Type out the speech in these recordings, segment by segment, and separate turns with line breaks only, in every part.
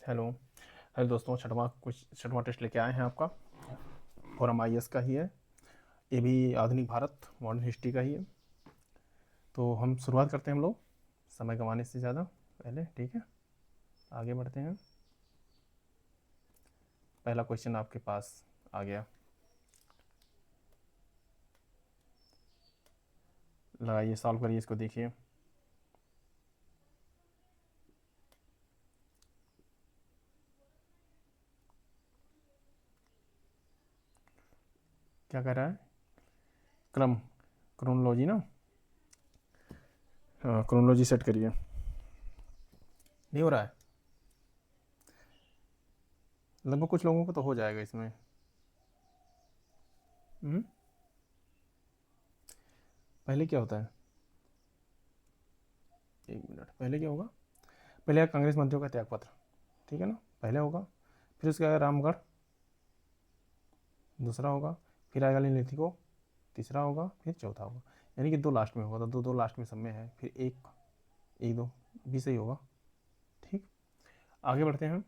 Hello. Hello दोस्तों, छठवां test लेके आए हैं आपका। और हम IAS का ही है। ये भी आधुनिक भारत मॉडर्न हिस्ट्री का ही है। तो हम शुरुआत करते हैं हम लोग, समय गंवाने से ज़्यादा पहले। ठीक है, आगे बढ़ते हैं। पहला क्वेश्चन आपके पास आ गया, लगाइए, सॉल्व करिए इसको, देखिए। क्या कह रहा है? क्रम, क्रोनोलॉजी ना। हाँ, क्रोनोलॉजी सेट करिए। नहीं हो रहा है? लगभग कुछ लोगों को तो हो जाएगा इसमें। हम्म, पहले क्या होता है? एक मिनट, पहले क्या होगा? पहले आएगा कांग्रेस मंत्रियों का त्यागपत्र। ठीक है ना, पहले होगा। फिर उसके आएगा रामगढ़, दूसरा होगा। फिर आएगा लिथिको, तीसरा होगा। फिर चौथा होगा। यानी कि दो लास्ट में होगा, तो दो दो लास्ट में सब में है। फिर एक, एक दो, भी सही होगा। ठीक, आगे बढ़ते हैं।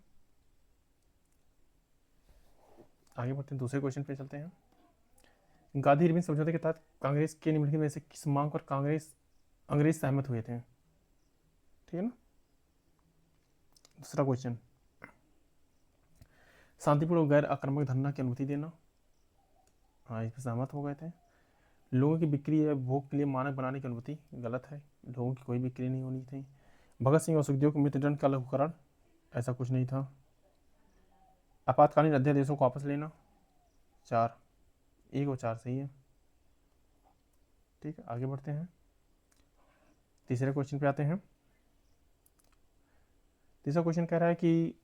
आगे बढ़ते हैं, दूसरे क्वेश्चन पे चलते हैं। गांधी इरविन समझौते के तहत कांग्रेस के निम्नलिखित में से किस मांग पर कांग्रेस अंग्रेज सहमत हुए थे? ठीक है ना। दूसरा क्वेश्चन, शांतिपूर्ण और गैर आक्रामक धरना की अनुमति देना। हाँ, इस पर सहमत हो गए थे। लोगों की बिक्री या भोग के लिए मानक बनाने की अनुमति, गलत है। लोगों की कोई बिक्री नहीं होनी थी। भगत सिंह और सुखदेव को मृत्युदंड का लघुकरण, ऐसा कुछ नहीं था। आपातकालीन अध्यादेशों को वापस लेना, चार, एक और चार सही है। ठीक है, आगे बढ़ते हैं। तीसरे क्वेश्चन पे आते हैं। तीसरा क्वेश्चन कह रहा है कि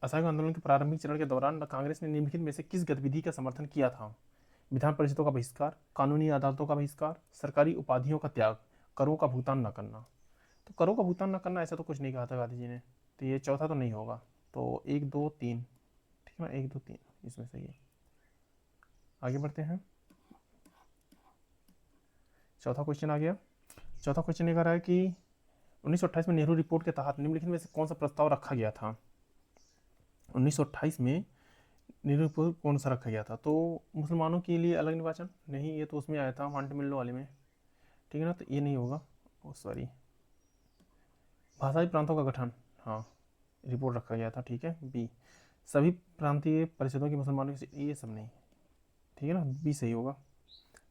असहयोग आंदोलन के प्रारंभिक चरण के दौरान कांग्रेस ने निम्नलिखित में से किस गतिविधि का समर्थन किया था? विधान परिषदों का बहिष्कार, कानूनी अदालतों का बहिष्कार, सरकारी उपाधियों का त्याग, करों का भुगतान न करना। तो करों का भुगतान न करना, ऐसा तो कुछ नहीं कहा था गांधी जी ने। तो ये चौथा तो नहीं होगा। तो एक दो तीन, ठीक है ना, एक दो तीन इसमें सही है। आगे बढ़ते हैं। चौथा क्वेश्चन आ गया। चौथा क्वेश्चन ये कह रहा है कि 1928 में नेहरू रिपोर्ट के तहत निम्नलिखित में से कौन सा प्रस्ताव रखा गया था? 1928 में नेहरू रिपोर्ट कौन सा रखा गया था? तो मुसलमानों के लिए अलग निर्वाचन नहीं, ये तो उसमें आया था वांट मिल्लो वाले में। ठीक है ना, तो ये नहीं होगा। ओ सॉरी, भाषाई प्रांतों का गठन, हाँ, रिपोर्ट रखा गया था। ठीक है, बी, सभी प्रांतीय परिषदों की मुसलमानों की, ये सब नहीं। ठीक है ना, बी सही होगा।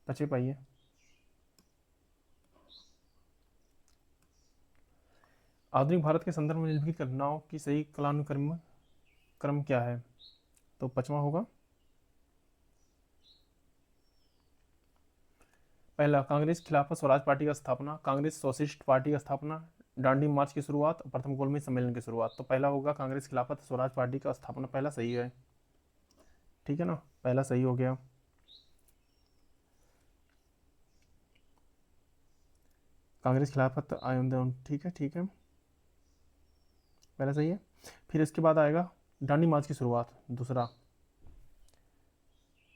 बचे पाइए। आधुनिक भारत के संदर्भ में निम्नलिखित घटनाओं की सही कालानुक्रम क्रम क्या है? तो पांचवा होगा। पहला, कांग्रेस खिलाफत स्वराज पार्टी का स्थापना, कांग्रेस सोशलिस्ट पार्टी का स्थापना, दांडी मार्च की शुरुआत, प्रथम गोलमेज सम्मेलन की शुरुआत। तो पहला होगा कांग्रेस खिलाफत स्वराज पार्टी का स्थापना, पहला सही है। ठीक है ना, पहला सही हो गया। कांग्रेस खिलाफत आंदोलन, ठीक है, ठीक है, पहला सही है। फिर इसके बाद आएगा दांडी मार्च की शुरुआत, दूसरा।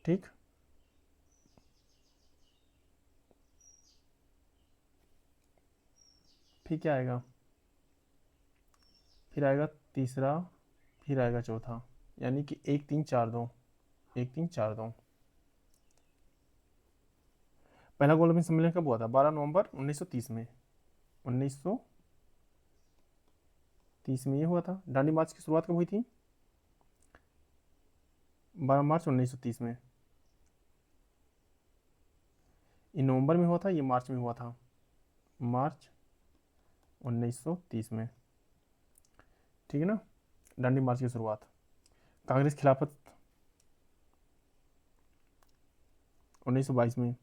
ठीक, फिर क्या आएगा? फिर आएगा तीसरा, फिर आएगा चौथा। यानी कि एक तीन चार दो, एक तीन चार दो। पहला गोलमेज सम्मेलन कब हुआ था? 12 नवंबर 1930 में। 1930 में ये हुआ था। दांडी मार्च की शुरुआत कब हुई थी? 12 मार्च 1930 में। ये नवंबर में हुआ था, ये मार्च में हुआ था। मार्च 1930 में। ठीक है ना, दांडी मार्च की शुरुआत। कांग्रेस खिलाफत 1922 में।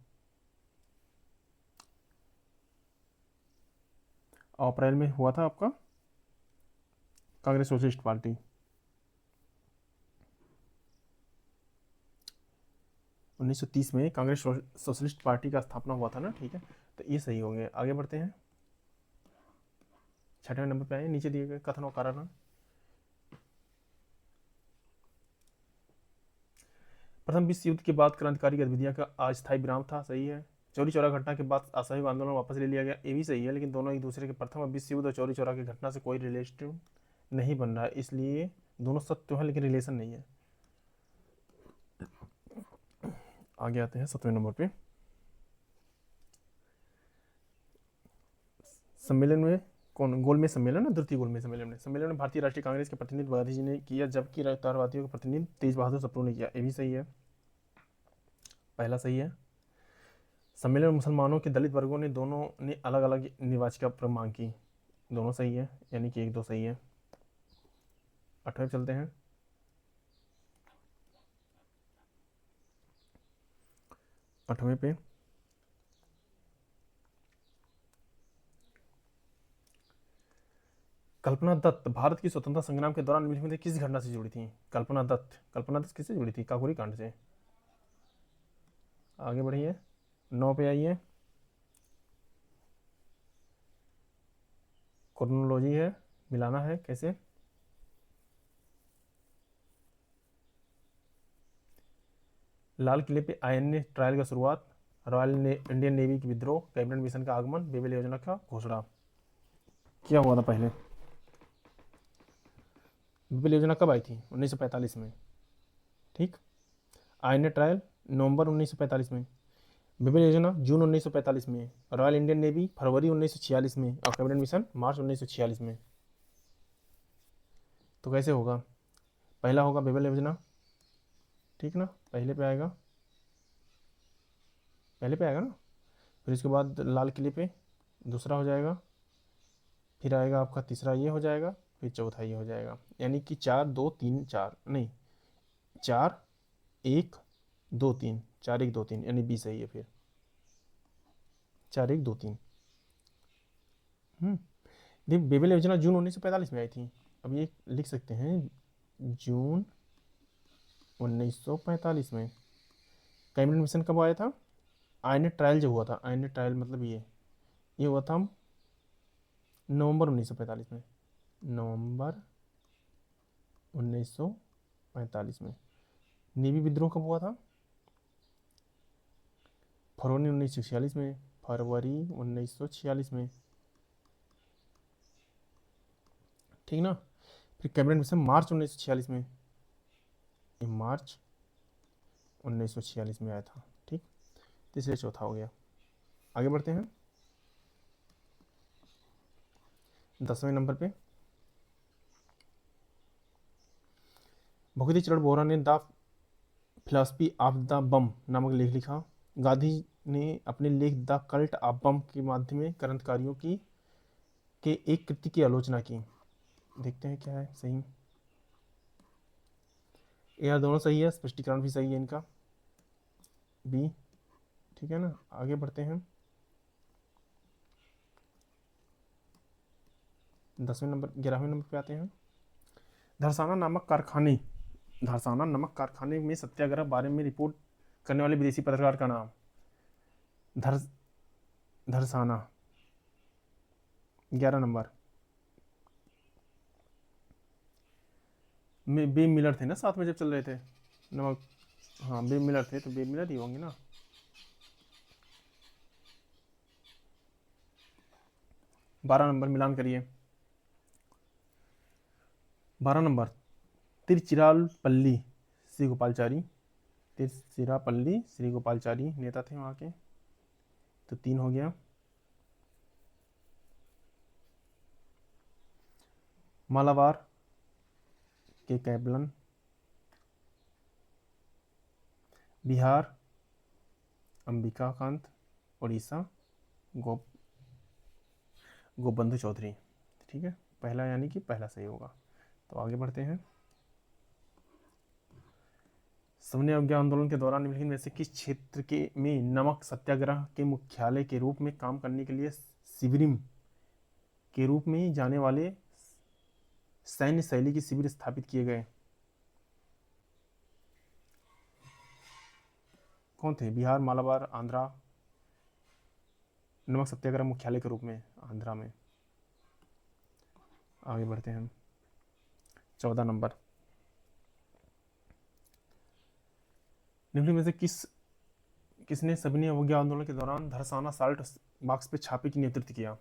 और अप्रैल में हुआ था आपका कांग्रेस सोशलिस्ट पार्टी। 1930 में कांग्रेस सोशलिस्ट पार्टी का स्थापना हुआ था ना। ठीक है, तो ये सही होंगे। आगे बढ़ते हैं। छठवें नंबर पे आए, नीचे दिए गए कथन और कारण। प्रथम विश्व युद्ध के बाद क्रांतिकारी गतिविधियां का अस्थायी विराम था, सही है। चौरी चौरा घटना के बाद असहयोग आंदोलन वापस ले लिया गया, ये भी सही है। लेकिन दोनों एक दूसरे के, प्रथम विश्व युद्ध और चौरी चौरा की घटना से कोई रिलेटिव नहीं बन रहा है, इसलिए दोनों सत्य तो है लेकिन रिलेशन नहीं है। आगे आते हैं 7वें नंबर पे। सम्मेलन में कौन, गोलमेज सम्मेलन ना, द्वितीय गोलमेज सम्मेलन में भारतीय राष्ट्रीय कांग्रेस के प्रतिनिधित्व गांधी जी ने किया, जबकि राष्ट्रवादियों का प्रतिनिधित्व तेज बहादुर सप्रू ने किया। ये भी सही है, पहला सही है। सम्मेलन में मुसलमानों के दलित वर्गों ने दोनों ने अलग अलग निर्वाचिका पर मांग की, दोनों सही है, यानी कि 1-2 सही है। 8वें चलते हैं। 8वें पे कल्पना दत्त भारत की स्वतंत्रता संग्राम के दौरान निम्नलिखित में से किस घटना से जुड़ी थी? कल्पना दत्त किससे जुड़ी थी? काकोरी कांड से। आगे बढ़िए, 9 पे आइए। क्रोनोलॉजी है, मिलाना है कैसे। लाल किले पे आईएनए ट्रायल का शुरुआत, इंडियन नेवी की विद्रोह, कैबिनेट मिशन का आगमन, बेबल योजना का घोषणा। क्या हुआ था पहले? बेबल योजना कब आई थी? 1945 में, ठीक। आईएनए ट्रायल नवंबर 1945 में, बेबल योजना जून 1945 में, रॉयल इंडियन नेवी फरवरी 1946 में, और कैबिनेट मिशन मार्च 1946 में। तो कैसे होगा? पहला होगा बेबल योजना, ठीक ना, पहले पे आएगा ना। फिर इसके बाद लाल किले पे दूसरा हो जाएगा, फिर आएगा आपका तीसरा ये हो जाएगा, फिर चौथा ये हो जाएगा। यानी कि 4 2 3 4 नहीं, 4 1 2 3, 4 1 2 3, यानी बी सही है फिर, 4 1 2 3। देखिए बेबल योजना जून 1945 में आई थी, अब ये लिख सकते हैं जून 1945 में। कैबिनेट मिशन कब आया था? आईएनए ट्रायल जो हुआ था, आईएनए ट्रायल मतलब ये हुआ था नवंबर 1945 में, नवंबर 1945 में। नेवी विद्रोह कब हुआ था? फरवरी 1946 में, फरवरी 1946 में, ठीक ना। फिर कैबिनेट मिशन मार्च 1946 में, मार्च 1946 में आया था, ठीक। तीसरे चौथा हो गया। आगे बढ़ते हैं 10वें नंबर पे। भगवती चरण बोहरा ने द फिलॉसफी ऑफ द बम नामक लेख लिखा। गांधी ने अपने लेख द कल्ट ऑफ बम के माध्यम में क्रांतिकारियों की के एक कृति की आलोचना की। देखते हैं क्या है सही। यह दोनों सही है, स्पष्टीकरण भी सही है इनका, बी, ठीक है ना। आगे बढ़ते हैं 11वें नंबर पे आते हैं। धरसाना नमक कारखाने में सत्याग्रह बारे में रिपोर्ट करने वाले विदेशी पत्रकार का नाम? धरसाना 11 नंबर में बे मिलर थे ना साथ में जब चल रहे थे नमक। हाँ बे मिलर थे, तो बे मिलर ही होंगे ना। 12 नंबर मिलान करिए। 12 नंबर तिरुचिरापल्ली श्री गोपालचारी नेता थे वहाँ के, तो 3 हो गया। मालाबार के कैबलन, बिहार अंबिकाकांत, उड़ीसा गोबंधु चौधरी, ठीक है। पहला यानी कि पहला सही होगा। तो आगे बढ़ते हैं। सविनय अवज्ञा आंदोलन के दौरान निम्नलिखित में से किस क्षेत्र के में नमक सत्याग्रह के मुख्यालय के रूप में काम करने के लिए शिविरिम के रूप में जाने वाले सैन्य शैली के शिविर स्थापित किए गए? कौन थे? बिहार, मालाबार, आंध्रा। नमक सत्याग्रह मुख्यालय के रूप में आंध्रा में। आगे बढ़ते हैं 14 नंबर। निम्नलिखित में से किसने सविनय अवज्ञा आंदोलन के दौरान धरसाना साल्ट बॉक्स पे छापे की नेतृत्व किया?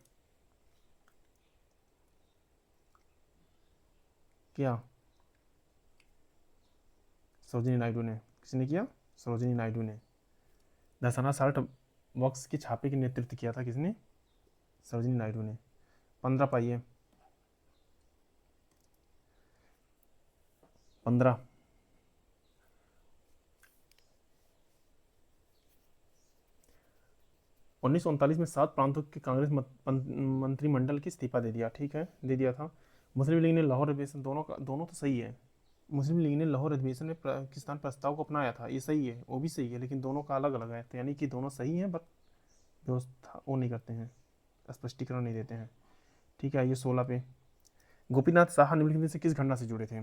सरोजिनी नायडू ने। किसने किया? सरोजिनी नायडू ने। दसना साल्ट बॉक्स के छापे का नेतृत्व किया था किसने? सरोजिनी नायडू ने। 15 पाइए। 15। 1939 में 7 प्रांतों के कांग्रेस मंत्रिमंडल की इस्तीफा दे दिया। ठीक है, दे दिया था। मुस्लिम लीग ने लाहौर अधिवेशन, दोनों तो सही है। मुस्लिम लीग ने लाहौर अधिवेशन में पाकिस्तान प्रस्ताव को अपनाया था, ये सही है, वो भी सही है, लेकिन दोनों का अलग अलग है, तो यानी कि दोनों सही हैं, बट व्यवस्था वो नहीं करते हैं, स्पष्टीकरण नहीं देते हैं। ठीक है, आइए 16 पे। गोपीनाथ साहा निम्नलिखित में से किस घटना से जुड़े थे?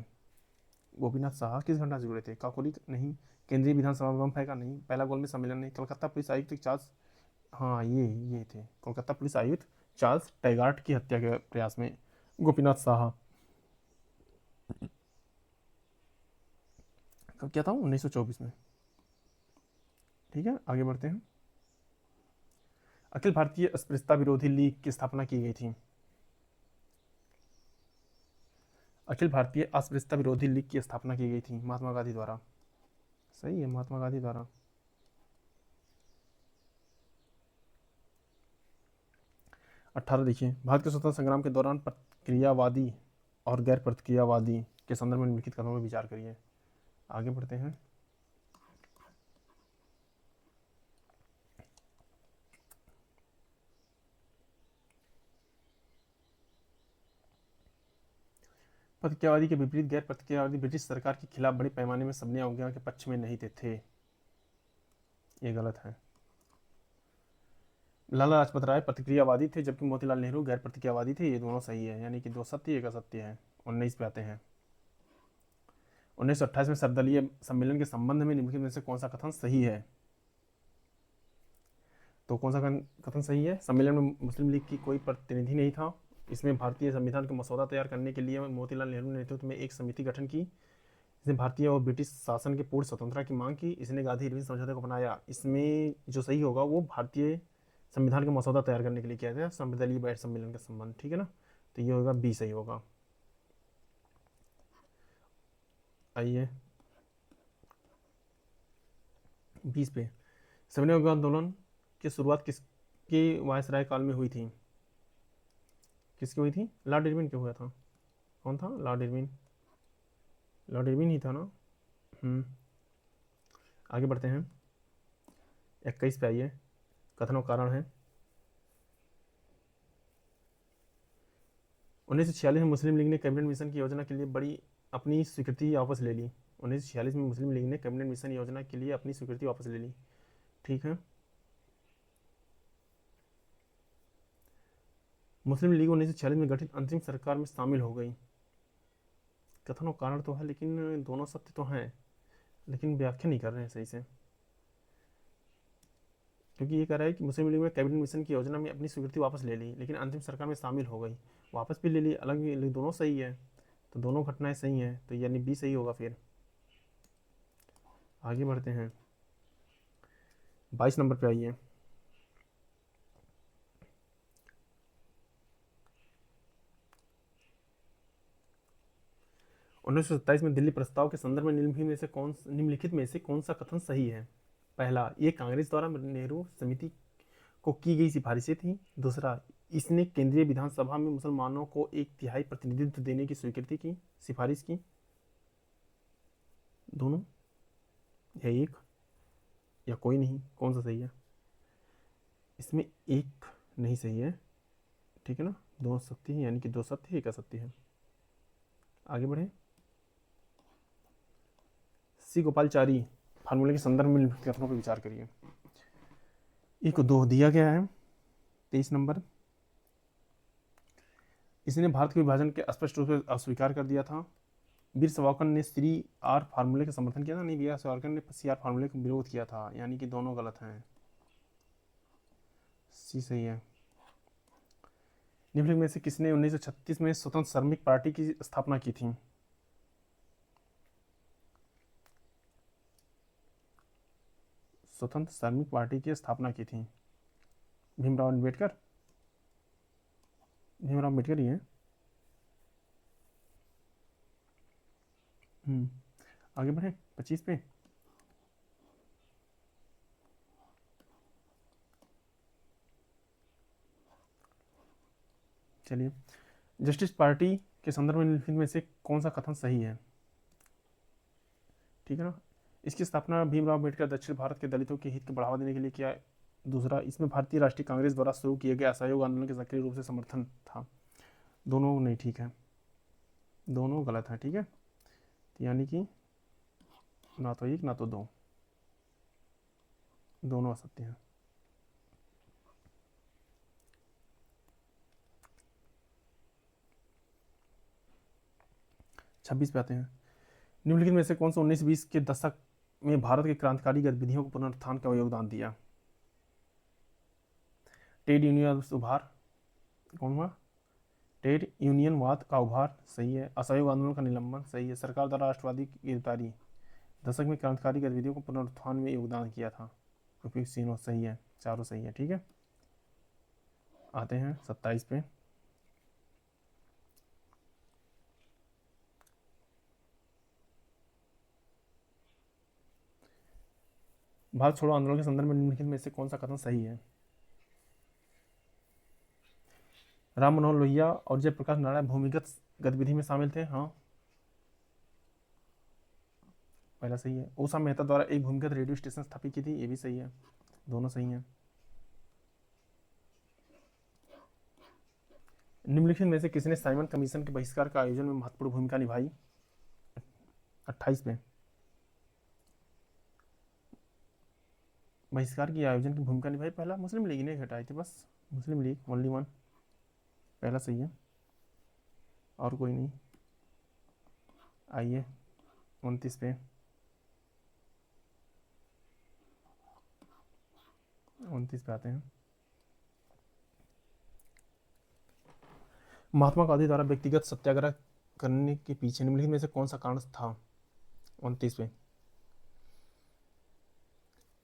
गोपीनाथ साहा किस घटना से जुड़े थे? काकोरी नहीं, केंद्रीय विधानसभा बम फेंका नहीं, पहला गोलमेज सम्मेलन नहीं, कलकत्ता पुलिस आयुक्त चार्ल्स, हाँ ये थे, कोलकाता पुलिस आयुक्त चार्ल्स टैगार्ट की हत्या के प्रयास में गोपीनाथ साहा। कब क्या था? 1924 में। ठीक है, आगे बढ़ते हैं। अखिल भारतीय अस्पृश्यता विरोधी लीग की स्थापना की गई थी। अखिल भारतीय अस्पृश्यता विरोधी लीग की स्थापना की गई थी महात्मा गांधी द्वारा। सही है, महात्मा गांधी द्वारा। 18 देखिए, भारत के स्वतंत्रता संग्राम के दौरान प्रतिक्रियावादी और गैर प्रतिक्रियावादी के संदर्भ में निम्नलिखित कथनों पर विचार करिए। आगे बढ़ते हैं। प्रतिक्रियावादी के विपरीत गैर प्रतिक्रियावादी ब्रिटिश सरकार के खिलाफ बड़े पैमाने में सबने अवज्ञा के पक्ष में नहीं थे। ये गलत है। लाला लाजपत राय प्रतिक्रियावादी थे, जबकि मोतीलाल नेहरू गैर प्रतिक्रियावादी थे। ये दोनों सही है, यानी कि दो सत्य एक असत्य है। 19 पे आते हैं। 1928 में सर्वदलीय सम्मेलन के संबंध में निम्नलिखित में से कौन सा कथन सही है? तो कौन सा कथन सही है? सम्मेलन में मुस्लिम लीग की कोई प्रतिनिधि नहीं था। इसमें भारतीय संविधान का मसौदा तैयार करने के लिए मोतीलाल नेहरू ने नेतृत्व में एक समिति गठन की। इसने भारतीय और ब्रिटिश शासन के पूर्ण स्वतंत्रता की मांग की। इसने गांधी इरविन समझौते को अपनाया। इसमें जो सही होगा वो भारतीय संविधान का मसौदा तैयार करने के लिए किया गया सर्वदलीय बैठ सम्मेलन का संबंध। ठीक है ना, तो ये होगा बी सही होगा। आइए 20 पे। सविनय आंदोलन की शुरुआत किसके वायसराय काल में हुई थी? किसकी हुई थी? लॉर्ड इरविन के हुआ था। कौन था? Lord Irwin. लॉर्ड इरविन ही था ना। आगे बढ़ते हैं। 21 पे आइए, कथन और कारण है। 1946 में मुस्लिम लीग ने कैबिनेट मिशन की योजना के लिए बड़ी अपनी स्वीकृति वापस ले ली। 1946 में मुस्लिम लीग ने कैबिनेट मिशन योजना के लिए अपनी स्वीकृति वापस ले ली। ठीक है। मुस्लिम लीग 1946 में गठित अंतरिम सरकार में शामिल हो गई। कथन और कारण तो है, लेकिन दोनों सत्य तो हैं, लेकिन व्याख्या नहीं कर रहे हैं सही से, क्योंकि ये कह रहा है कि मुस्लिम लीग ने कैबिनेट मिशन की योजना में अपनी स्वीकृति वापस ले ली, लेकिन अंतिम सरकार में शामिल हो गई। वापस भी ले ली, अलग भी, लेकिन दोनों सही है, तो दोनों घटनाएं सही हैं, तो यानी बी सही होगा। फिर आगे बढ़ते हैं। 22 नंबर पे आइए। 1927 में दिल्ली प्रस्ताव के संदर्भ में निम्नलिखित में से कौन सा कथन सही है? पहला, ये कांग्रेस द्वारा नेहरू समिति को की गई सिफारिशें थी। दूसरा, इसने केंद्रीय विधानसभा में मुसलमानों को 1/3 प्रतिनिधित्व देने की स्वीकृति की, सिफारिश की। दोनों या एक या कोई नहीं, कौन सा सही है? इसमें एक नहीं सही है। ठीक है ना, दोनों सत्य है, यानी कि दो सत्य है एक असत्य है। आगे बढ़े। सी गोपालचारी फार्मूले के संदर्भ में निम्नलिखित कथनों पर विचार करिए। एक दो दिया गया है। 23 नंबर, इसने भारत के विभाजन के स्पष्ट रूप से अस्वीकार कर दिया था। वीर सावरकर ने सी आर फार्मूले का समर्थन किया था। नहीं, वीर सावरकर ने सी आर फार्मूले का विरोध किया था, यानी कि दोनों गलत हैं। सी सही है। निम्नलिखित में से किसने 1936 में स्वतंत्र श्रमिक पार्टी की स्थापना की थी? स्वतंत्र श्रमिक पार्टी की स्थापना की थी भीमराव अम्बेडकर। भीमराव अम्बेडकर ही है। आगे बढ़े 25 पे। चलिए, जस्टिस पार्टी के संदर्भ में निम्नलिखित में से कौन सा कथन सही है? ठीक है ना। इसकी स्थापना भीमराव अम्बेडकर दक्षिण भारत के दलितों के हित को बढ़ावा देने के लिए किया। दूसरा, इसमें भारतीय राष्ट्रीय कांग्रेस द्वारा शुरू किए गए असहयोग आंदोलन के सक्रिय रूप से समर्थन था। दोनों नहीं ठीक है, दोनों गलत है। ठीक है, यानी कि ना तो एक ना तो दो, दोनों असत्य हैं। छब्बीस पे आते हैं। निम्नलिखित में से कौन सा 1920 के दशक में भारत के क्रांतिकारी गतिविधियों को पुनरुत्थान का योगदान दिया? ट्रेड यूनियन उभार, कौन हुआ? ट्रेड यूनियनवाद का उभार, सही है। असहयोग आंदोलन का निलंबन, सही है। सरकार द्वारा राष्ट्रवादी की गिरफ्तारी, दशक में क्रांतिकारी गतिविधियों को पुनरुत्थान में योगदान किया था। उपयुक्त तीनों सही है, चारों सही है। ठीक है, आते हैं 27 पे। भारत छोड़ो आंदोलन के संदर्भ में निम्नलिखित में से कौन सा कथन सही है? राम मनोहर लोहिया और जयप्रकाश नारायण भूमिगत गतिविधि में शामिल थे। हाँ, पहला सही है। उषा मेहता द्वारा एक भूमिगत रेडियो स्टेशन स्थापित की थी, ये भी सही है। दोनों सही हैं। निम्नलिखित में से किसने साइमन कमीशन के बहिष्कार का आयोजन में महत्वपूर्ण भूमिका निभाई? 28 में। बहिष्कार की आयोजन की भूमिका निभाई, पहला मुस्लिम लीग ने घटाई थी, बस मुस्लिम लीग, ओनली वन, पहला सही है, और कोई नहीं। आइए 29 पे। 29 पे आते हैं। महात्मा गांधी द्वारा व्यक्तिगत सत्याग्रह करने के पीछे निम्नलिखित में से कौन सा कारण था? 29 पे।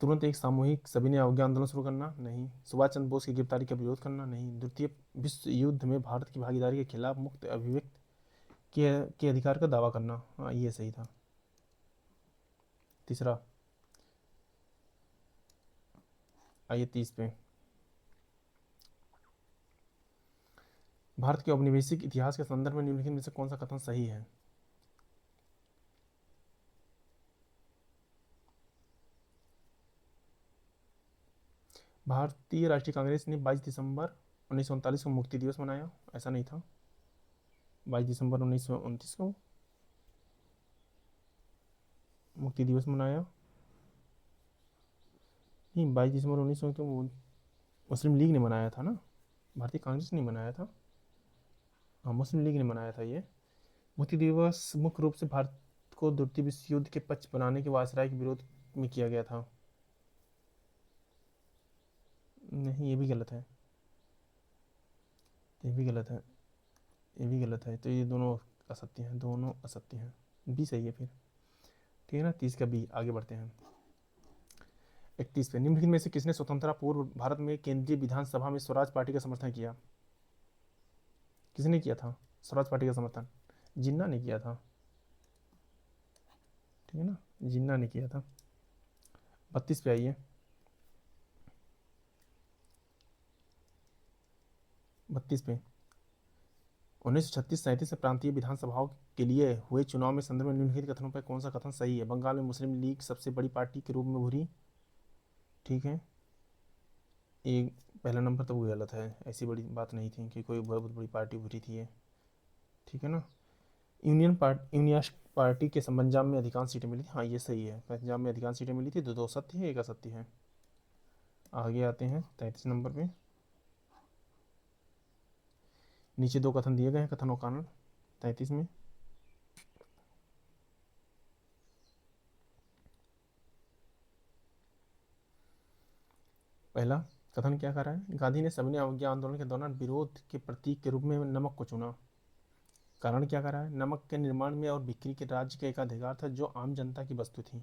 तुरंत एक सामूहिक सविनय अवज्ञा आंदोलन शुरू करना, नहीं। सुभाष चंद्र बोस की गिरफ्तारी का विरोध करना, नहीं। द्वितीय विश्व युद्ध में भारत की भागीदारी के खिलाफ मुक्त अभिव्यक्ति के अधिकार का दावा करना, हाँ ये सही था। तीसरा, आइए 30 पे। भारत के औपनिवेशिक इतिहास के संदर्भ में निम्नलिखित में से कौन सा कथन सही है? भारतीय राष्ट्रीय कांग्रेस ने 22 दिसंबर 1939 को मुक्ति दिवस मनाया, ऐसा नहीं था। 22 दिसंबर 1929 को मुक्ति दिवस मनाया, नहीं 22 दिसंबर 1900 तो मुस्लिम लीग ने मनाया था ना, भारतीय कांग्रेस ने मनाया था। हाँ, मुस्लिम लीग ने मनाया था ये मुक्ति दिवस। मुख्य रूप से भारत को द्वितीय विश्व युद्ध के पक्ष बनाने के वायसराय के विरोध में किया गया था। नहीं, ये भी गलत है, ये भी गलत है, ये भी गलत है। तो ये दोनों असत्य हैं, दोनों असत्य हैं। बी सही है फिर। ठीक है ना, 30 का बी। आगे बढ़ते हैं 31 पे। निम्नलिखित में से किसने स्वतंत्रता पूर्व भारत में केंद्रीय विधानसभा में स्वराज पार्टी का समर्थन किया? किसने किया था स्वराज पार्टी का समर्थन? जिन्ना ने किया था। ठीक है ना, जिन्ना ने किया था। 32 पे आइए। 32 पे। 1936-37 से प्रांतीय विधानसभाओं के लिए हुए चुनाव में संदर्भ में निम्नलिखित कथनों पर कौन सा कथन सही है? बंगाल में मुस्लिम लीग सबसे बड़ी पार्टी के रूप में उभरी। ठीक है, एक पहला नंबर तो वो गलत है, ऐसी बड़ी बात नहीं थी कि कोई बहुत बड़ी पार्टी उभरी थी ये। ठीक है ना। यूनियन पार्टी के पंजाब में अधिकांश सीटें मिली थी, हाँ ये सही है, पंजाब में अधिकांश सीटें मिली थी। दो सत्य है, एक असत्य है। आगे आते हैं 33 नंबर पे। नीचे दो कथन दिए गए हैं, कथन और कारण 33 में। पहला कथन क्या कर रहा है? गांधी ने सविनय अवज्ञा आंदोलन के दौरान विरोध के प्रतीक के रूप में नमक को चुना। कारण क्या कर रहा है? नमक के निर्माण में और बिक्री के राज्य का एक अधिकार था जो आम जनता की वस्तु थी।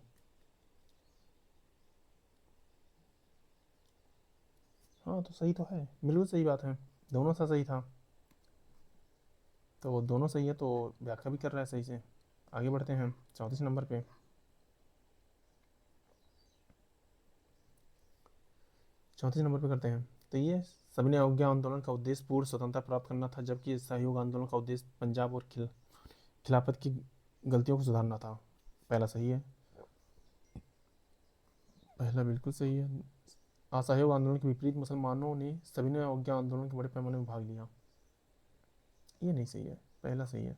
हाँ तो सही तो है, बिल्कुल सही बात है, दोनों सा सही था। तो दोनों सही है, तो व्याख्या भी कर रहा है सही से। आगे बढ़ते हैं 34 नंबर पे। चौंतीस नंबर पे करते हैं। तो ये सविनय अवज्ञा आंदोलन का उद्देश्य पूर्ण स्वतंत्रता प्राप्त करना था, जबकि सहयोग आंदोलन का उद्देश्य पंजाब और खिलाफत की गलतियों को सुधारना था। पहला सही है, पहला बिल्कुल सही है। असहयोग आंदोलन के विपरीत मुसलमानों ने सविनय अवज्ञा आंदोलन के बड़े पैमाने में भाग लिया। ये नहीं सही है, पहला सही है।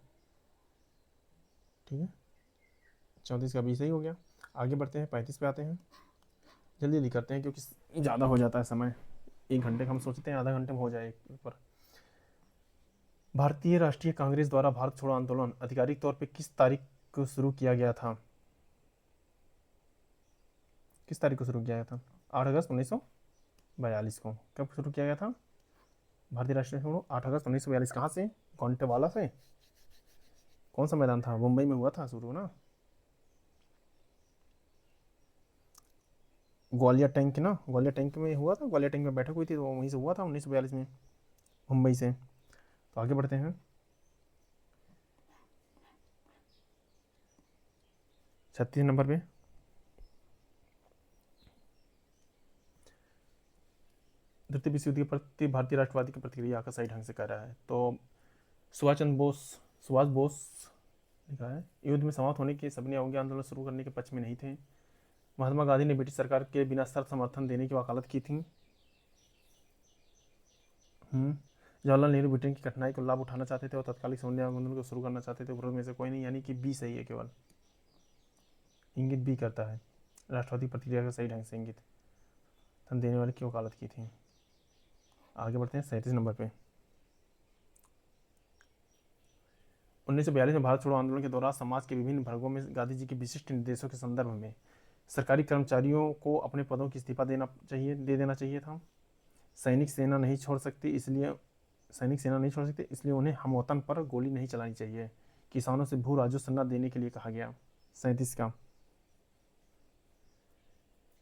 ठीक है, 34 का भी सही हो गया। आगे बढ़ते हैं, 35 पे आते हैं। जल्दी जल्दी करते हैं क्योंकि ज़्यादा हो जाता है समय। 1 घंटे का हम सोचते हैं, आधा घंटे में हो जाए पेपर। भारतीय राष्ट्रीय कांग्रेस द्वारा भारत छोड़ो आंदोलन आधिकारिक तौर पे किस तारीख को शुरू किया गया था? किस तारीख को शुरू किया गया था? 8 अगस्त 1942 को। कब शुरू किया गया था भारतीय राष्ट्रीय छोड़ो? 8 अगस्त 1942। कहाँ से? गोंटेवाला से। कौन सा मैदान था? मुंबई में हुआ था शुरू ना। ग्वालियर टैंक ना, ग्वालियर टैंक में हुआ था। ग्वालियर टैंक में बैठक हुई थी तो वहीं से हुआ था 1942 में, मुंबई से। तो आगे बढ़ते हैं 36 नंबर पे। द्वितीय विश्व युद्ध के प्रति भारतीय राष्ट्रवादी की प्रतिक्रिया आका सही ढंग से कर रहा है। तो सुभाष बोस लिखा है, युद्ध में समाप्त होने के सभी अवज्ञा आंदोलन शुरू करने के पक्ष में नहीं थे। महात्मा गांधी ने ब्रिटिश सरकार के बिना शर्त समर्थन देने की वकालत की थी। जवाहरलाल नेहरू ब्रिटेन की कठिनाई को लाभ उठाना चाहते थे और तत्कालिक सौंदर्य आंदोलन को शुरू करना चाहते थे। उपरोक्त में से कोई नहीं, यानी कि बी सही है। केवल इंगित बी करता है, राष्ट्रवादी प्रतिक्रिया का सही ढंग से इंगित देने वाले की वकालत की थी। आगे बढ़ते हैं 37 नंबर पे। 1942 में भारत छोड़ो आंदोलन के दौरान समाज के विभिन्न वर्गों में गांधी जी के विशिष्ट निर्देशों के संदर्भ में सरकारी कर्मचारियों को अपने पदों की इस्तीफा दे देना चाहिए था। सैनिक सेना नहीं छोड़ सकती इसलिए उन्हें हमवतन पर गोली नहीं चलानी चाहिए। किसानों से भू राजस्व न देने के लिए कहा गया। 37 का,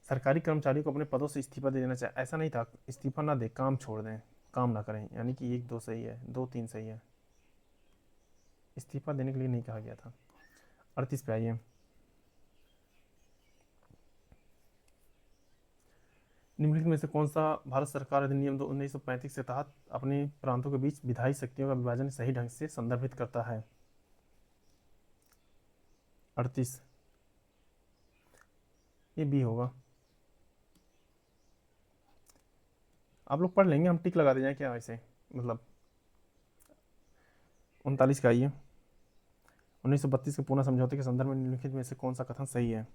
सरकारी कर्मचारियों को अपने पदों से इस्तीफा दे देना चाहिए। ऐसा नहीं था इस्तीफा ना दे, काम छोड़ दें, काम ना करें, यानी कि 1 2 सही है, 2 3 सही है। इस्तीफा देने के लिए नहीं कहा गया था। 38 पे आइए। निम्नलिखित में से कौन सा भारत सरकार अधिनियम 1935 के तहत अपने प्रांतों के बीच विधायी शक्तियों का विभाजन सही ढंग से संदर्भित करता है? 38, ये बी होगा। आप लोग पढ़ लेंगे, हम टिक लगा दे जाए क्या ऐसे, मतलब 39 का आइए। 1932 के पूना समझौते के संदर्भ में निम्नलिखित में से कौन सा कथन सही है?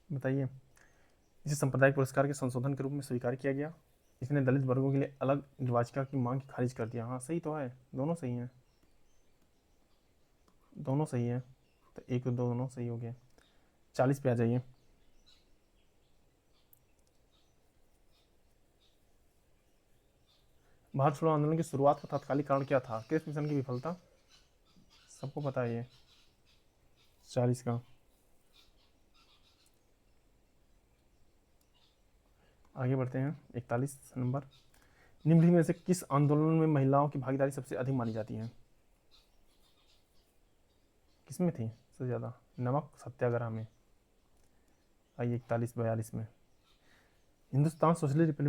बताइए। इसे सांप्रदायिक पुरस्कार के संशोधन के रूप में स्वीकार किया गया। इसने दलित वर्गों के लिए अलग निर्वाचिका की मांग खारिज कर दिया। हाँ सही तो है, दोनों सही हैं, दोनों सही है। तो एक और दो दोनों सही हो गए। 40 पे आ जाइए। भारत छोड़ो आंदोलन की शुरुआत का तात्कालिक कारण क्या था? किस मिशन की विफलता? सबको पता है ये। 40 का, आगे बढ़ते हैं 41 नंबर। निम्नलिखित में से किस आंदोलन में महिलाओं की भागीदारी सबसे अधिक मानी जाती है? किसमें थी सबसे ज़्यादा? नमक सत्याग्रह में। आइए 41 42 में। Hindustan socialist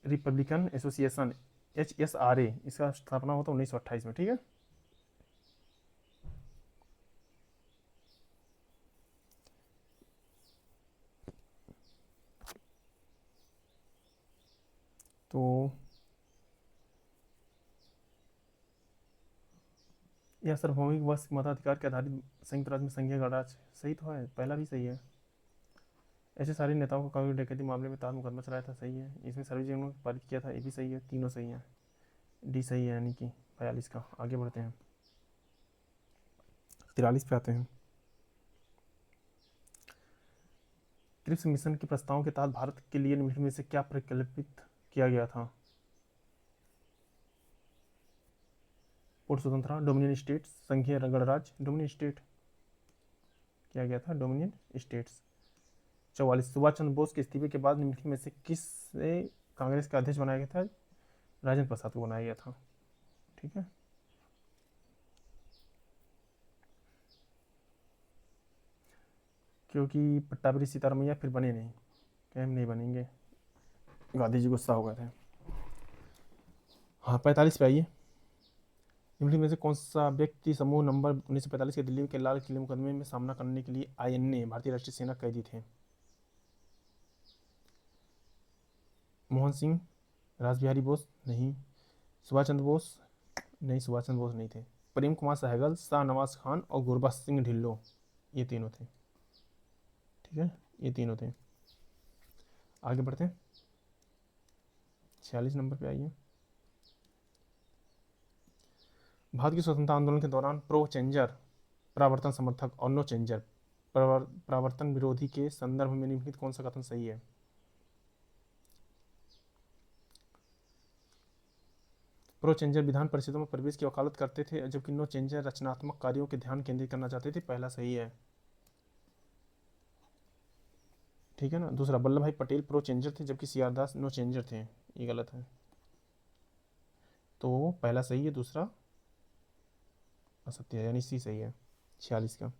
Republican association HSRA, इसका स्थापना हुआ था 1928 में। ठीक है, तो यह सार्वभौमिक व मताधिकार के आधारित संयुक्त राज्य में संघीय गणराज्य सही तो है, पहला भी सही है। ऐसे सारे नेताओं को कांग्रेस डकैती मामले में तार मुकदमा चलाया था, सही है। इसमें सर्वजन ने पारित किया था, ये भी सही है। तीनों सही है, डी सही है, यानी कि 42 का। आगे बढ़ते हैं 43 पे आते हैं। क्रिप्स मिशन के प्रस्तावों के तहत भारत के लिए निम्नलिखित में से क्या प्रकल्पित किया गया था? पूर्ण स्वतंत्रता, डोमिनियन स्टेट्स, संघीय गणराज्य, डोमिनियन स्टेट किया गया था, डोमिनियन स्टेट्स। 44, सुभाष चंद्र बोस के इस्तीफे के बाद निम्नलिखित में से किसे कांग्रेस का अध्यक्ष बनाया गया था? राजेंद्र प्रसाद को बनाया गया था। ठीक है, क्योंकि पट्टाभी सीतारमैया फिर बने नहीं, कि हम नहीं बनेंगे, गांधी जी गुस्सा हो गए थे। हाँ 45 पे आइए। निम्नलिखित में से कौन सा व्यक्ति समूह नंबर 1945 के दिल्ली के लाल किले मुकदमे में सामना करने के लिए आईएनए भारतीय राष्ट्रीय सेना कैदी थे? मोहन सिंह, रासबिहारी बोस नहीं, सुभाष चंद्र बोस नहीं, सुभाष चंद्र बोस नहीं थे। प्रेम कुमार सहगल, शाहनवाज खान और गुरबख्श सिंह ढिल्लो, ये तीनों थे। ठीक है, ये तीनों थे। आगे बढ़ते हैं, 46 नंबर पे आइए। भारत के स्वतंत्रता आंदोलन के दौरान प्रो चेंजर परावर्तन समर्थक और नो चेंजर परावर्तन विरोधी के संदर्भ में निम्नलिखित कौन सा कथन सही है? प्रो चेंजर विधान परिषदों में प्रवेश की वकालत करते थे, जबकि नो चेंजर रचनात्मक कार्यों के ध्यान केंद्रित करना चाहते थे। पहला सही है। ठीक है ना। दूसरा, वल्लभ भाई पटेल प्रो चेंजर थे, जबकि सी आर दास नो चेंजर थे, ये गलत है। तो पहला सही है, दूसरा असत्य है, यानी सी सही है 46 का।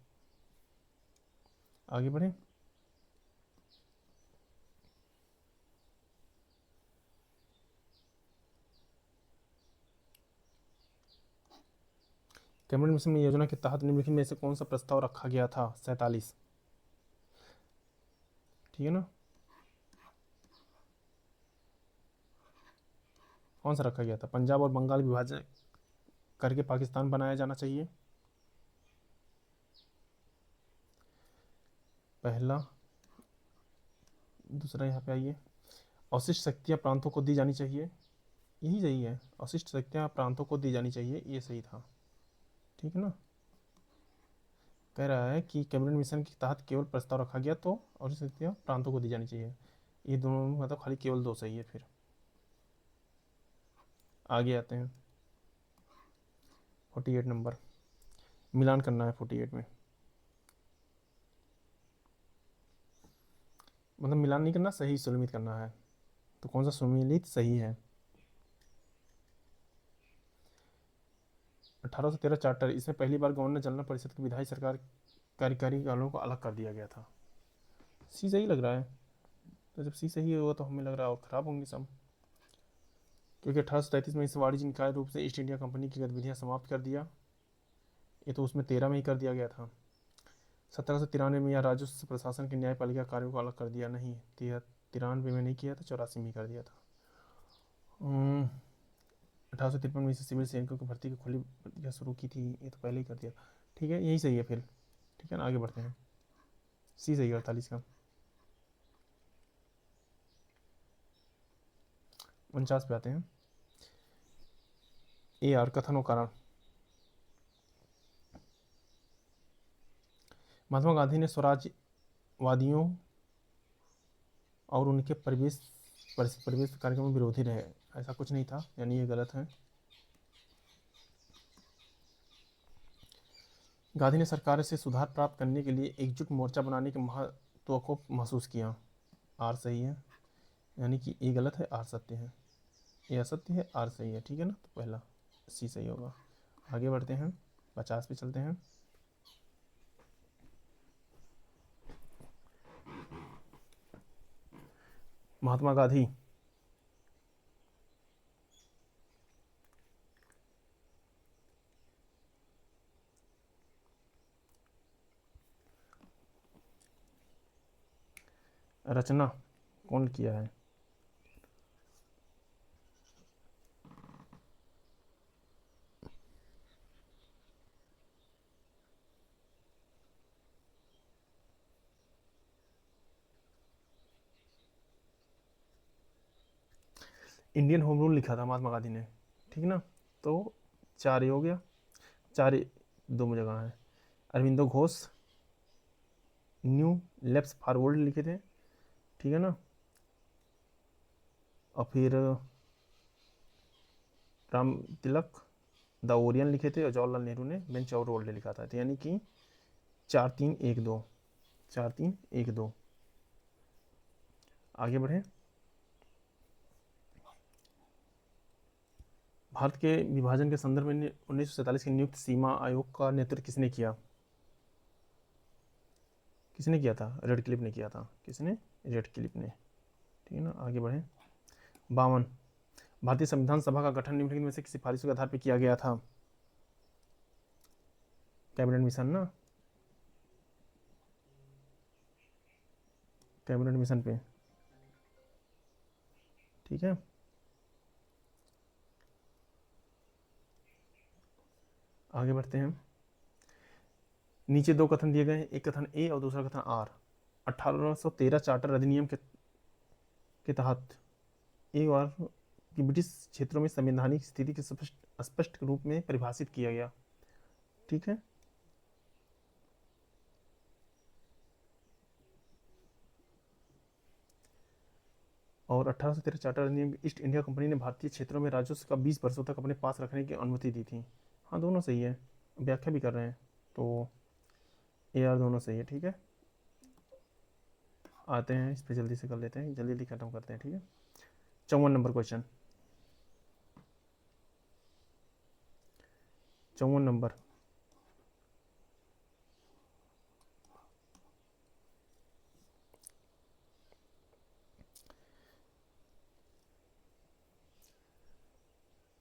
आगे बढ़े। कैबिनेट मिशन योजना के तहत निम्नलिखित में से कौन सा प्रस्ताव रखा गया था? 47। ठीक है ना। कौन सा रखा गया था? पंजाब और बंगाल विभाजन करके पाकिस्तान बनाया जाना चाहिए, पहला। दूसरा, यहाँ पे आइए, अवशिष्ट शक्तियाँ प्रांतों को दी जानी चाहिए, यही सही है, अवशिष्ट शक्तियाँ प्रांतों को दी जानी चाहिए, ये सही था। ठीक है ना। कह रहा है कि कैबिनेट मिशन के तहत केवल प्रस्ताव रखा गया तो अवशिष्ट शक्तियाँ प्रांतों को दी जानी चाहिए, ये दोनों मतलब खाली केवल दो सही है। फिर आगे आते हैं, 48 नंबर, मिलान करना है 48 में, मतलब मिलान नहीं करना, सही सुमिलित करना है। तो कौन सा सुमिलित सही है? 1813 चार्टर, इसमें पहली बार गवर्नर जनरल परिषद की विधायी सरकार कार्यकारी कानूनों को अलग कर दिया गया था। सी सही लग रहा है। तो जब सी सही होगा तो हमें लग रहा है और खराब होंगी सब, क्योंकि 1833 में इस वाणिज्य निकाय रूप से ईस्ट इंडिया कंपनी की गतिविधियां समाप्त कर दिया, ये तो उसमें 13 में ही कर दिया गया था। 1793 में यह राजस्व प्रशासन की न्यायपालिका कार्यों को अलग कर दिया, नहीं 93 में नहीं किया था, 84 में ही कर दिया था। 1853 में इसे सिविल सैनिकों की भर्ती की खुली प्रक्रिया शुरू की थी, ये तो पहले ही कर दिया। ठीक है, यही सही है फिर। ठीक है ना, आगे बढ़ते हैं, सी सही है 48 का। 49 पे आते हैं, ए आर कथन और कारण। महात्मा गांधी ने स्वराज्यवादियों और उनके प्रवेश कार्यक्रम में विरोधी रहे, ऐसा कुछ नहीं था, यानी ये गलत है। गांधी ने सरकार से सुधार प्राप्त करने के लिए एकजुट मोर्चा बनाने के महत्व को महसूस किया, आर सही है, यानी कि ए गलत है, आर सत्य है। ए असत्य है, आर सही है। ठीक है ना, तो पहला सी सही होगा। आगे बढ़ते हैं, 50 पे चलते हैं। महात्मा गांधी रचना कौन किया है? इंडियन होम रूल लिखा था महात्मा गांधी ने। ठीक ना, तो 4 ही हो गया, 4 दो जगह है। Aurobindo Ghosh new left forward लिखे थे। ठीक है ना। और फिर राम तिलक द ओरियन लिखे थे, और जवाहरलाल नेहरू ने बेंच और रोल्ड लिखा था। तो यानी कि 4-3-1-2, 4-3-1-2। आगे बढ़े, भारत के विभाजन के संदर्भ में 1947 की नियुक्त सीमा आयोग का नेतृत्व किसने किया? किसने किया था? रेडक्लिफ ने किया था। किसने? रेडक्लिफ ने। ठीक है ना, आगे बढ़े। 52, भारतीय संविधान सभा का गठन निम्नलिखित में से किसी सिफारिशों के आधार पर किया गया था? कैबिनेट मिशन ना, कैबिनेट मिशन पे। ठीक है, आगे बढ़ते हैं। नीचे दो कथन दिए गए हैं, एक कथन ए और दूसरा कथन आर। 1813 चार्टर अधिनियम के तहत एक और कि ब्रिटिश क्षेत्रों में संवैधानिक स्थिति के स्पष्ट रूप में परिभाषित किया गया। ठीक है, और 1813 चार्टर अधिनियम ईस्ट इंडिया कंपनी ने भारतीय क्षेत्रों में राजस्व का 20 वर्षों तक अपने पास रखने की अनुमति दी थी। हाँ, दोनों सही है, व्याख्या भी कर रहे हैं, तो ए आर दोनों सही है। ठीक है, आते हैं इस पर, जल्दी से कर लेते हैं, जल्दी जल्दी खत्म करते हैं। ठीक है, 54 नंबर क्वेश्चन, 54 नंबर।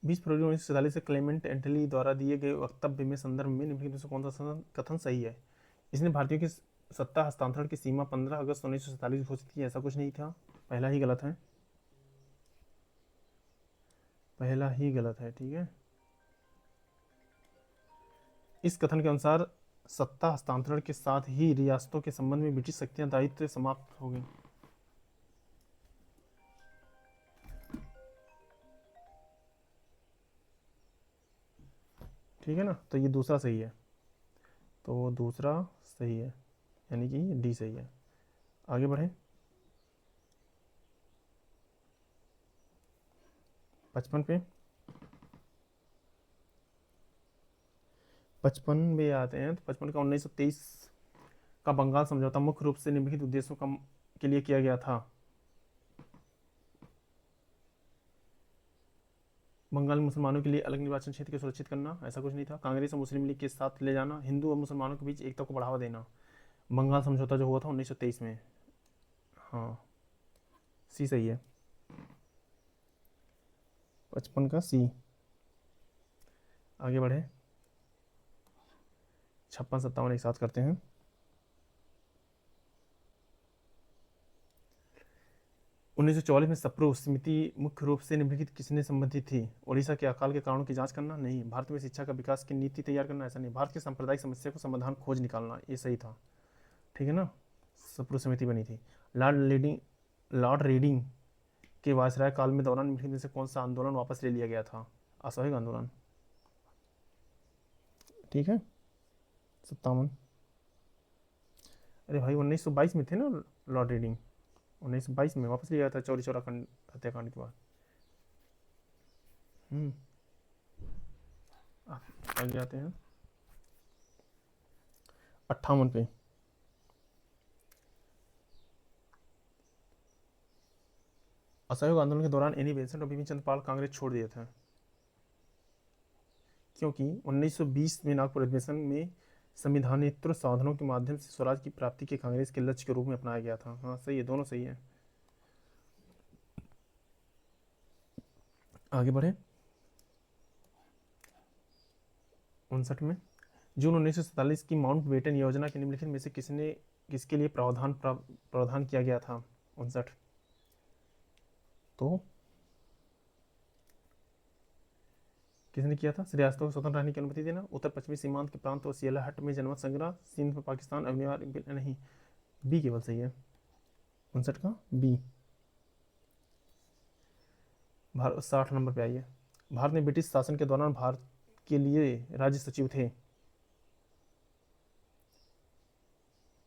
बीस फरवरी 1947 से क्लेमेंट एटली द्वारा दिए गए वक्तव्य में संदर्भ में निम्नलिखित में से कौन सा कथन सही है? इसने भारतीयों की सत्ता हस्तांतरण की सीमा 15 अगस्त 1947 घोषित की, ऐसा कुछ नहीं था। पहला ही गलत है, पहला ही गलत है। ठीक है, इस कथन के अनुसार सत्ता हस्तांतरण के साथ ही रियासतों के संबंध में ब्रिटिश शक्तियां दायित्व समाप्त हो गई। ठीक है ना, तो ये दूसरा सही है, तो दूसरा सही है, यानी कि डी सही है। आगे बढ़े, 55 पे, 55 में आते हैं। तो 55 का 1923 का बंगाल समझौता मुख्य रूप से निम्नलिखित उद्देश्यों के लिए किया गया था। बंगाल में मुसलमानों के लिए अलग निर्वाचन क्षेत्र को सुरक्षित करना, ऐसा कुछ नहीं था। कांग्रेस और मुस्लिम लीग के साथ ले जाना, हिंदू और मुसलमानों के बीच एकता को बढ़ावा देना। बंगाल समझौता जो हुआ था 1923 में। हाँ, सी सही है, 55 का सी। आगे बढ़े, 56 57 एक साथ करते हैं। 1944 में सप्रू समिति मुख्य रूप से निम्नलिखित किसने संबंधित थी? उड़ीसा के अकाल के कारणों की जांच करना, नहीं। भारत में शिक्षा का विकास की नीति तैयार करना, ऐसा नहीं। भारत की सांप्रदायिक समस्या को समाधान खोज निकालना, ये सही था। ठीक है ना, सप्रू समिति बनी थी। लॉर्ड रीडिंग के वायसराय काल में दौरान निम्नलिखित में से कौन सा आंदोलन वापस ले लिया गया था? असहयोग आंदोलन। ठीक है, 57। अरे भाई, 1922 में थे ना लॉर्ड रीडिंग, 1922 में वापस लिया था चौरी चौरा हत्याकांड के बाद। आगे आते हैं 58 पे। असहयोग आंदोलन के दौरान एनी बेसेंट और बिपिन चंद्र पाल कांग्रेस छोड़ दिए थे, क्योंकि 1920 में नागपुर अधिवेशन में संविधानेतर साधनों के माध्यम से स्वराज की प्राप्ति के कांग्रेस के लक्ष्य के रूप में अपनाया गया था। हाँ सही है, दोनों सही है। आगे बढ़े, 59 में, जून 1947 की माउंट बेटन योजना के निम्नलिखित में से किसके लिए प्रावधान किया गया था? 59, तो किसने किया था? रियासतों को स्वतंत्र रहने की अनुमति देना, उत्तर पश्चिमी सीमांत के प्रांत और सियालहट में जनमत संग्रह, सिंध में पाकिस्तान अनिवार्य नहीं। बी केवल सही है, 59 का बी। भारत 60 नंबर पे आइए। भारत में ब्रिटिश शासन के दौरान भारत के लिए राज्य सचिव थे।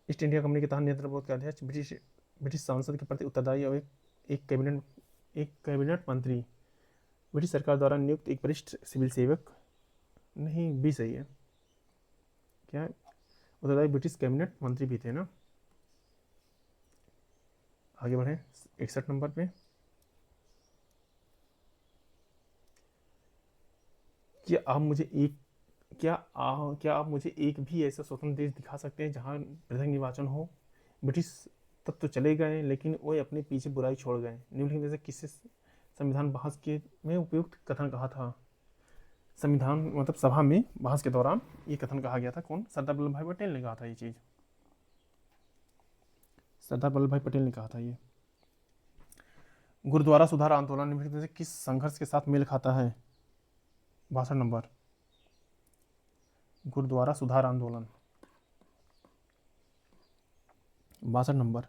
ईस्ट इंडिया कंपनी के तहत नियंत्रण बोर्ड के अध्यक्ष ब्रिटिश सांसद के प्रति उत्तरदायी और एक कैबिनेट मंत्री ब्रिटिश सरकार द्वारा नियुक्त एक वरिष्ठ सिविल सेवक। नहीं, बी सही है। क्या उत्तरदायी ब्रिटिश कैबिनेट मंत्री भी थे ना। आगे बढ़े, 61 नंबर पे। क्या आप मुझे एक क्या आप मुझे एक भी ऐसा स्वतंत्र देश दिखा सकते हैं जहाँ पृथक निर्वाचन हो? ब्रिटिश तब तो चले गए, लेकिन वो अपने पीछे बुराई छोड़ गए। निम्नलिखित में से किसे संविधान बहस के में उपयुक्त कथन कहा था? संविधान मतलब सभा में बहस के दौरान ये कथन कहा गया था। कौन? सरदार वल्लभ भाई पटेल ने कहा था ये चीज़। सरदार वल्लभ भाई पटेल ने कहा था ये। गुरुद्वारा सुधार आंदोलन निम्नलिखित में से किस संघर्ष के साथ मेल खाता है? 62 नंबर। गुरुद्वारा सुधार आंदोलन। 62 नंबर।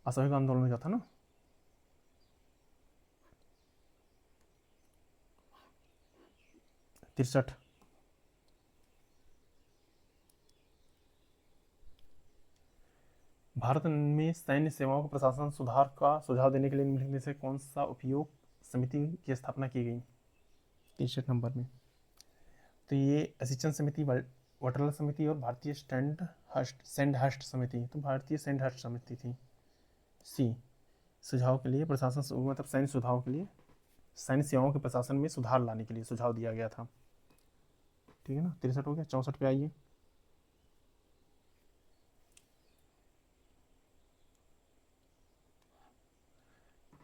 असहयोग आंदोलन का था ना? 63। भारत में सैन्य सेवाओं के प्रशासन सुधार का सुझाव देने के लिए निम्नलिखित में से कौन सा उपयोग समिति की स्थापना की गई? 63 नंबर में। तो ये असिस्टेंट समिति, वटरल समिति और भारतीय सैंडहर्स्ट समिति। तो भारतीय सैंडहर्स्ट समिति थी। सी, सुझाव के लिए प्रशासन मतलब सैन्य सुधार के लिए, सैन्य सेवाओं के प्रशासन में सुधार लाने के लिए सुझाव दिया गया था। ठीक है ना? 63 हो गया। 64 पे आइए।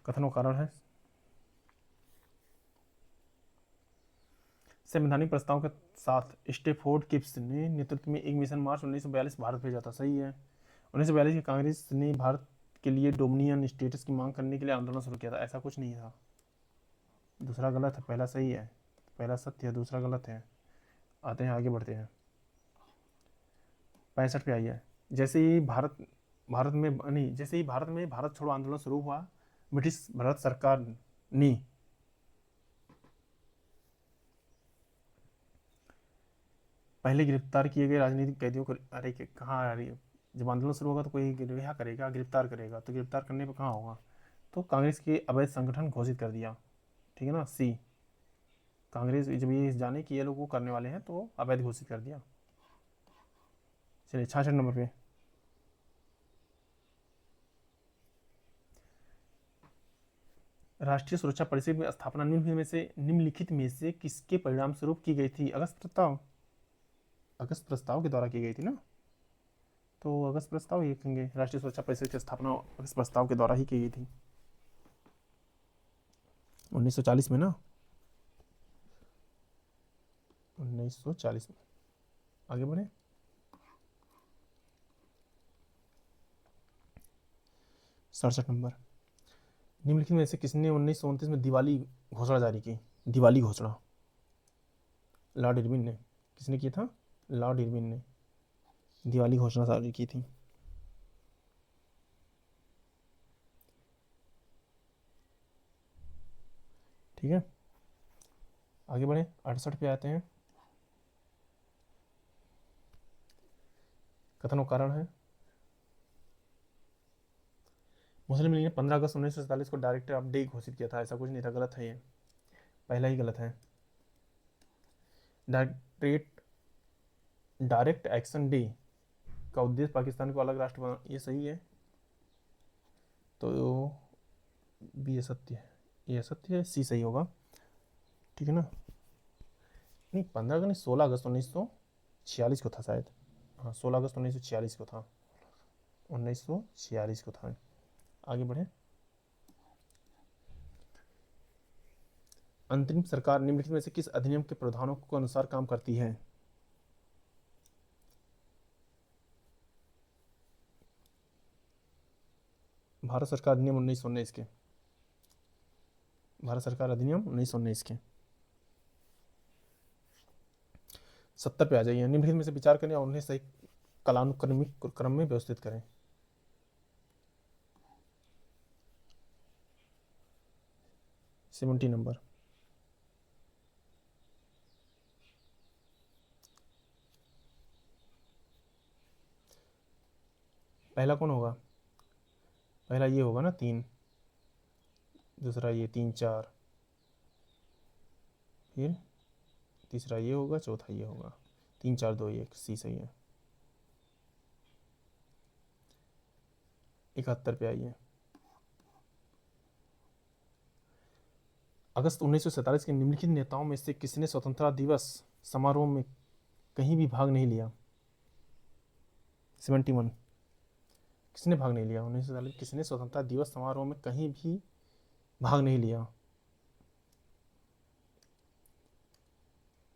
कथन और कारण है। संवैधानिक प्रस्ताव के साथ स्टेफोर्ड किप्स ने नेतृत्व में एक मिशन मार्च 1942 भारत भेजा था। सही है। 1942 की कांग्रेस ने भारत के लिए डोमिनियन स्टेटस की मांग करने के लिए आंदोलन शुरू किया था। ऐसा कुछ नहीं था। दूसरा गलत है, पहला सही है। पहला सत्य है, दूसरा गलत है। आते हैं, आगे बढ़ते हैं। 65 पे आइए। जैसे ही भारत में भारत छोड़ो आंदोलन शुरू हुआ, ब्रिटिश भारत सरकार ने पहले गिरफ्तार किए गए राजनीतिक कैदियों को, अरे कहाँ आ रही है, जब आंदोलन शुरू होगा तो कोई रिहा करेगा, गिरफ्तार करेगा, तो गिरफ्तार करने पर कहाँ होगा? तो कांग्रेस के अवैध संगठन घोषित कर दिया। ठीक है ना? सी, कांग्रेस जब ये जाने कि ये लोग वो करने वाले हैं तो अवैध घोषित कर दिया। चलिए 66 नंबर पे। राष्ट्रीय सुरक्षा परिषद में स्थापना निम्नलिखित में से किसके परिणाम स्वरूप की गई थी? अगस्त प्रस्ताव के द्वारा की गई थी ना? तो अगस्त प्रस्ताव ही लिखेंगे। राष्ट्रीय सुरक्षा परिषद की स्थापना अगस्त प्रस्ताव के द्वारा ही की गई थी 1940 में ना? 1940 में। आगे बढ़े। 67 नंबर। निम्नलिखित में से किसने 1929 में दिवाली घोषणा जारी की? दिवाली घोषणा लॉर्ड इरविन ने। किसने किया था? लॉर्ड इरविन ने दिवाली घोषणा जारी की थी। ठीक है, आगे बढ़े। 68 पे आते हैं। कथन और कारण है। मुस्लिम लीग ने 15 अगस्त 1947 को डायरेक्टर ऑफ डे घोषित किया था। ऐसा कुछ नहीं था, गलत है ये, पहला ही गलत है। डायरेक्ट एक्शन डे का उद्देश्य पाकिस्तान को अलग राष्ट्र बना, ये सही है। तो बी ये सत्य है, ये सत्य है, सी सही होगा। ठीक है ना? नहीं, 15 का नहीं, 16 अगस्त 1946 को था शायद। हाँ, 16 अगस्त 1946 को था। 1946 को था। आगे बढ़े। अंतरिम सरकार निम्नलिखित में से किस अधिनियम के प्रावधानों के अनुसार काम करती है? भारत सरकार अधिनियम 1919 के। भारत सरकार अधिनियम 1919 के। 70 पे आ जाइए। निम्नलिखित में से विचार करें और उन्हें सही कालानुक्रमिक क्रम में व्यवस्थित करें। Seventy number. पहला कौन होगा? पहला ये होगा ना, 3। दूसरा ये 3 4, फिर तीसरा ये होगा, चौथा ये होगा। 3 4 2 1, सी सही है। 71 पे आइए। अगस्त 1947 के निम्नलिखित नेताओं में से किसने स्वतंत्रता दिवस समारोह में कहीं भी भाग नहीं लिया? 71 किसने भाग नहीं लिया? 1947 किसने स्वतंत्रता दिवस समारोह में कहीं भी भाग नहीं लिया?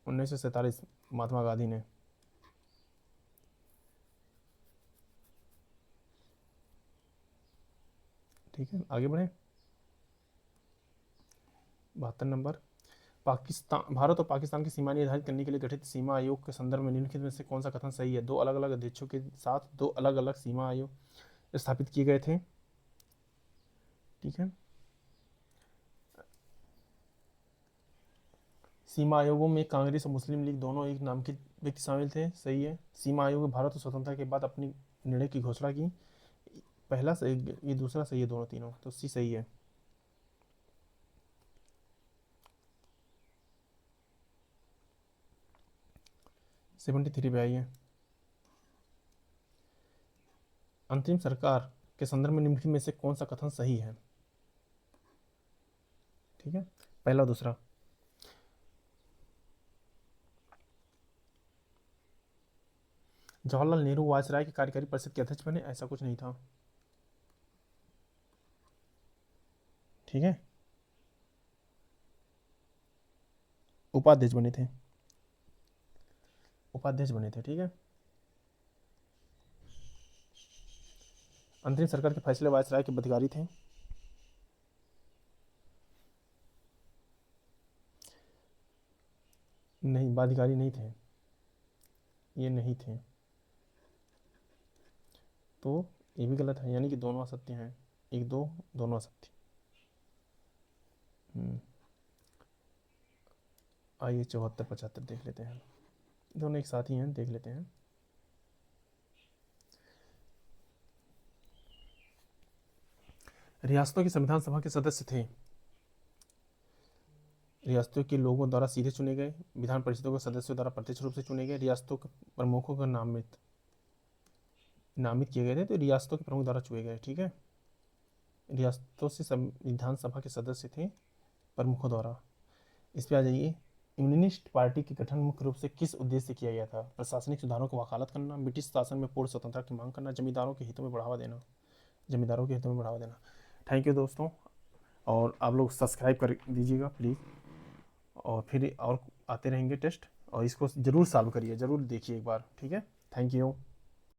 1947 महात्मा गांधी ने। ठीक है, आगे बढ़े। 72 नंबर, पाकिस्तान, भारत और पाकिस्तान की सीमा निर्धारित करने के लिए गठित सीमा आयोग के संदर्भ में निम्नलिखित में से कौन सा कथन सही है? दो अलग अलग अध्यक्षों के साथ दो अलग अलग सीमा आयोग स्थापित किए गए थे। ठीक है, सीमा आयोगों में कांग्रेस और मुस्लिम लीग दोनों एक नामांकित व्यक्ति शामिल थे। सही है। सीमा आयोग ने भारत और स्वतंत्रता के बाद अपनी निर्णय की घोषणा की। पहला सही, ये दूसरा सही है, दोनों तीनों, तो सी सही है। सेवेंटी थ्री पे आइए। अंतरिम सरकार के संदर्भ में निम्नलिखित में से कौन सा कथन सही है? ठीक है, पहला दूसरा। जवाहरलाल नेहरू वायसराय के कार्यकारी परिषद के अध्यक्ष बने? ऐसा कुछ नहीं था। ठीक है, उपाध्यक्ष बने थे, उपाध्यक्ष बने थे। ठीक है, अंतरिम सरकार के फैसले वायसराय के अधिकारी थे। नहीं, बाधिकारी नहीं थे, ये नहीं थे, तो ये भी गलत है, यानी कि दोनों असत्य हैं। एक दो दोनों असत्य। आइए 74 75 देख लेते हैं, दोनों एक साथ ही हैं, देख लेते हैं। रियासतों की संविधान सभा के सदस्य थे। रियासतों के लोगों द्वारा सीधे चुने गए, विधान परिषदों के सदस्यों द्वारा प्रत्यक्ष रूप से चुने गए, रियासतों के प्रमुखों का नामित किए गए थे, तो रियासतों के प्रमुख द्वारा चुने गए। ठीक है, रियासतों से संविधान सभा के सदस्य थे प्रमुखों द्वारा। इस पे आ जाइए। यूनियनिस्ट पार्टी के गठन मुख्य रूप से किस उद्देश्य से किया गया था? प्रशासनिक सुधारों को वकालत करना, ब्रिटिश शासन में पूर्ण स्वतंत्रता की मांग करना, जमींदारों के हितों में बढ़ावा देना। जमींदारों के हितों में बढ़ावा देना। थैंक यू दोस्तों, और आप लोग सब्सक्राइब कर दीजिएगा प्लीज़, और फिर और आते रहेंगे टेस्ट, और इसको ज़रूर सॉल्व करिए, ज़रूर देखिए एक बार। ठीक है, थैंक यू।